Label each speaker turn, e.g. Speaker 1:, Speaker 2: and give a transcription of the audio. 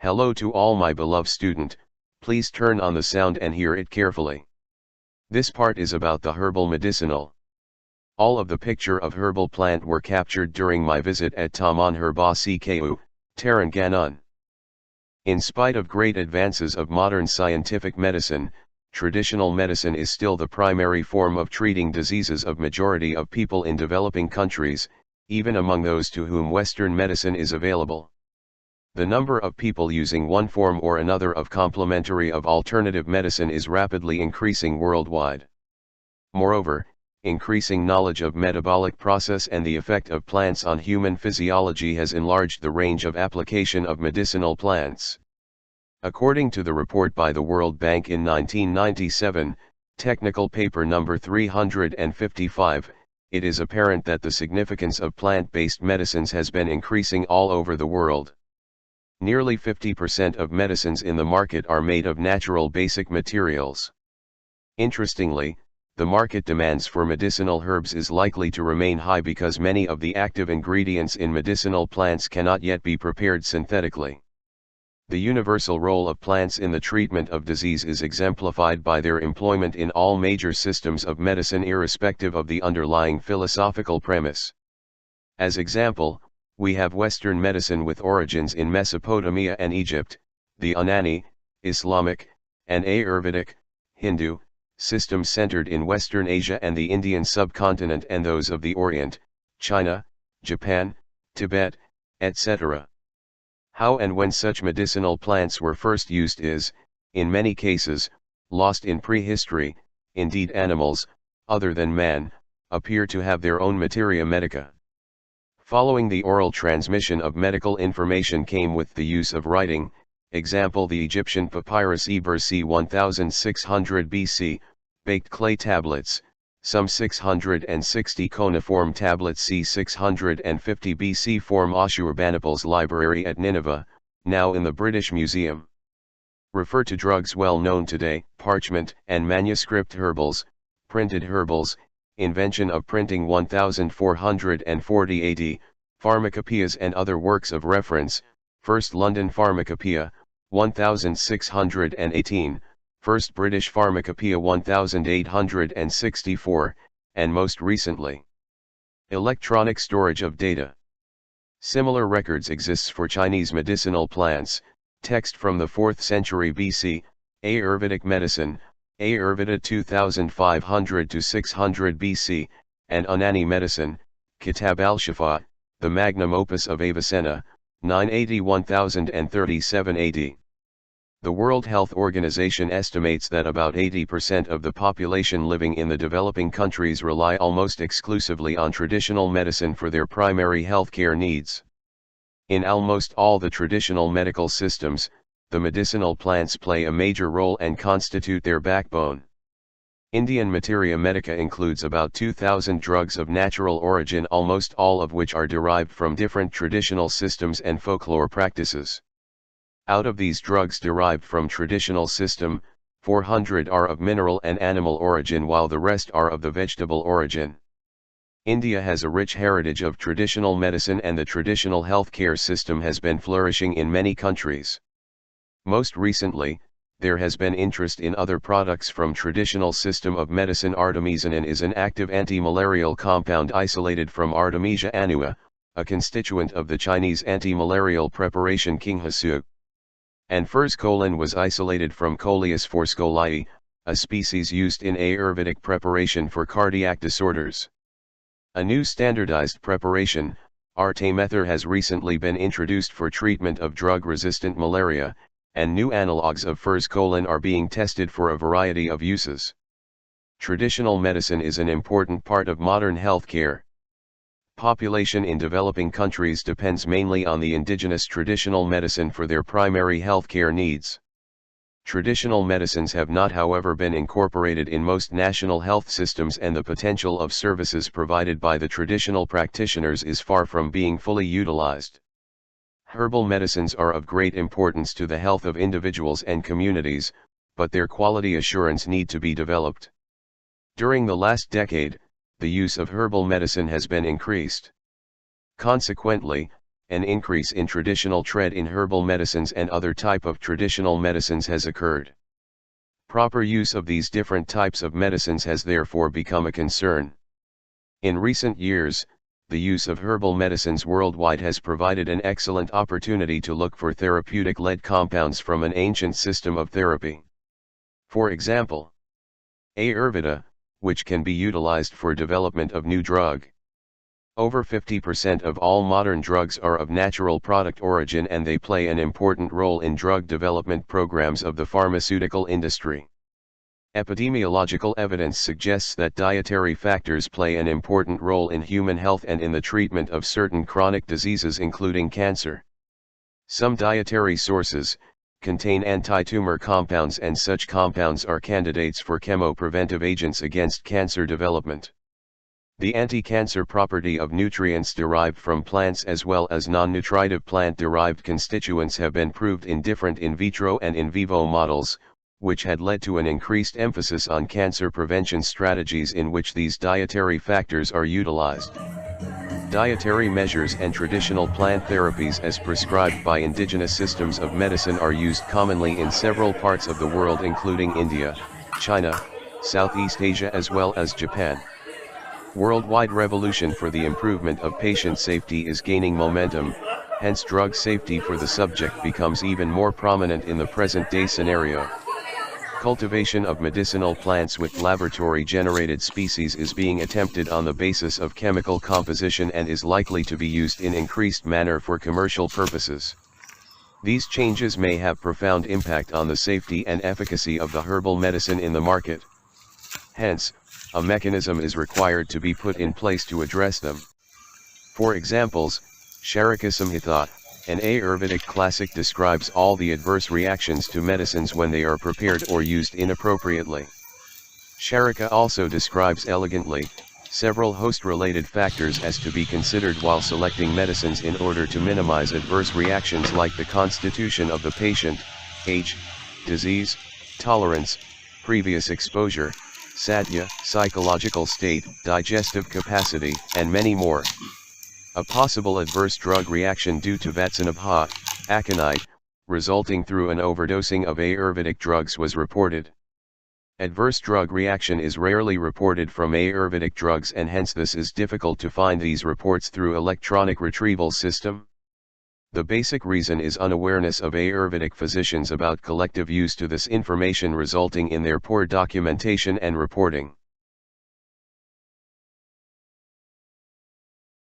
Speaker 1: Hello to all my beloved student, please turn on the sound and hear it carefully. This part is about the herbal medicinal. All of the picture of herbal plant were captured during my visit at Taman Herba CKU, Terengganu. In spite of great advances of modern scientific medicine, traditional medicine is still the primary form of treating diseases of majority of people in developing countries, even among those to whom Western medicine is available. The number of people using one form or another of complementary of alternative medicine is rapidly increasing worldwide. Moreover, increasing knowledge of metabolic process and the effect of plants on human physiology has enlarged the range of application of medicinal plants. According to the report by the World Bank in 1997, technical paper number 355, it is apparent that the significance of plant-based medicines has been increasing all over the world. Nearly 50% of medicines in the market are made of natural basic materials. Interestingly, the market demands for medicinal herbs is likely to remain high because many of the active ingredients in medicinal plants cannot yet be prepared synthetically. The universal role of plants in the treatment of disease is exemplified by their employment in all major systems of medicine irrespective of the underlying philosophical premise. As example, we have Western medicine with origins in Mesopotamia and Egypt, the Unani, Islamic, and Ayurvedic, Hindu, systems centered in Western Asia and the Indian subcontinent and those of the Orient, China, Japan, Tibet, etc. How and when such medicinal plants were first used is, in many cases, lost in prehistory. Indeed, animals, other than man, appear to have their own materia medica. Following the oral transmission of medical information came with the use of writing, example the Egyptian papyrus Eber c. 1600 BC, baked clay tablets, some 660 cuneiform tablets c. 650 BC form Ashurbanipal's library at Nineveh, now in the British Museum. Refer to drugs well known today, parchment and manuscript herbals, printed herbals, invention of printing 1440 AD, pharmacopoeias and other works of reference, First London Pharmacopoeia, 1618, First British Pharmacopoeia 1864, and most recently, electronic storage of data. Similar records exists for Chinese medicinal plants, text from the 4th century BC, Ayurvedic medicine, Ayurveda 2500 to 600 BC, and Unani medicine, Kitab al-Shifa, the magnum opus of Avicenna, 980-1037 AD. The World Health Organization estimates that about 80% of the population living in the developing countries rely almost exclusively on traditional medicine for their primary healthcare needs. In almost all the traditional medical systems, the medicinal plants play a major role and constitute their backbone. Indian materia medica includes about 2,000 drugs of natural origin, almost all of which are derived from different traditional systems and folklore practices. Out of these drugs derived from traditional system, 400 are of mineral and animal origin while the rest are of the vegetable origin. India has a rich heritage of traditional medicine and the traditional healthcare system has been flourishing in many countries. Most recently, there has been interest in other products from traditional system of medicine. Artemisinin is an active anti-malarial compound isolated from Artemisia annua, a constituent of the Chinese anti-malarial preparation Qinghesug. And Furskolin was isolated from Coleus forskolii, a species used in Ayurvedic preparation for cardiac disorders. A new standardized preparation, Artemether, has recently been introduced for treatment of drug-resistant malaria, and new analogues of Furskolin are being tested for a variety of uses. Traditional medicine is an important part of modern healthcare. Population in developing countries depends mainly on the indigenous traditional medicine for their primary healthcare needs. Traditional medicines have not, however, been incorporated in most national health systems, and the potential of services provided by the traditional practitioners is far from being fully utilized. Herbal medicines are of great importance to the health of individuals and communities, but their quality assurance need to be developed. During the last decade, the use of herbal medicine has been increased. Consequently, an increase in traditional trade in herbal medicines and other type of traditional medicines has occurred. Proper use of these different types of medicines has therefore become a concern. In recent years, the use of herbal medicines worldwide has provided an excellent opportunity to look for therapeutic-led compounds from an ancient system of therapy. For example, Ayurveda, which can be utilized for development of new drug. Over 50% of all modern drugs are of natural product origin, and they play an important role in drug development programs of the pharmaceutical industry. Epidemiological evidence suggests that dietary factors play an important role in human health and in the treatment of certain chronic diseases including cancer. Some dietary sources contain anti-tumor compounds, and such compounds are candidates for chemopreventive agents against cancer development. The anti-cancer property of nutrients derived from plants as well as non-nutritive plant-derived constituents have been proved in different in vitro and in vivo models, which had led to an increased emphasis on cancer prevention strategies in which these dietary factors are utilized. Dietary measures and traditional plant therapies as prescribed by indigenous systems of medicine are used commonly in several parts of the world including India, China, Southeast Asia as well as Japan. Worldwide revolution for the improvement of patient safety is gaining momentum, hence drug safety for the subject becomes even more prominent in the present-day scenario. Cultivation of medicinal plants with laboratory-generated species is being attempted on the basis of chemical composition and is likely to be used in increased manner for commercial purposes. These changes may have profound impact on the safety and efficacy of the herbal medicine in the market. Hence, a mechanism is required to be put in place to address them. For examples, Charaka Samhita, an Ayurvedic classic, describes all the adverse reactions to medicines when they are prepared or used inappropriately. Charaka also describes elegantly several host-related factors as to be considered while selecting medicines in order to minimize adverse reactions like the constitution of the patient, age, disease, tolerance, previous exposure, sadhya, psychological state, digestive capacity, and many more. A possible adverse drug reaction due to Vatsanabha, aconite, resulting through an overdosing of Ayurvedic drugs was reported. Adverse drug reaction is rarely reported from Ayurvedic drugs, and hence this is difficult to find these reports through electronic retrieval system. The basic reason is unawareness of Ayurvedic physicians about collective use to this information, resulting in their poor documentation and reporting.